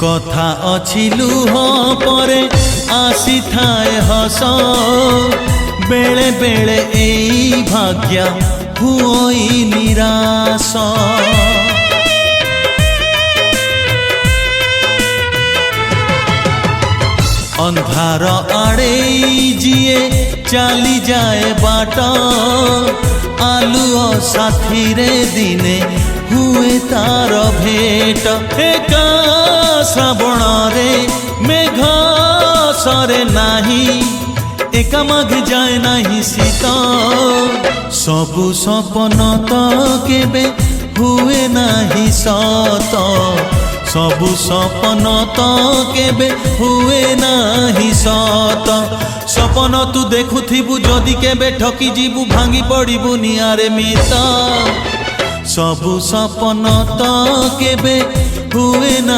कथा अछि लुह परे आसी थाए हस बेले बेले एई भाग्य हुई निराश अंधार आड़े जिए चली जाए बाट आलुओ साथी रे दिने हुए तार भेट एका श्रावण रे मेघ सरे नाही एका माघ जाए नाही शीत सबु सपन तो केबे हुए नाही सत सबु सपन तो केबे हुए नाही सत सपन तू देखुथिबु जदि केबे ठकी जीबु भांगी पड़िबु निआरे मित सबु सपन तो केबे हुए ना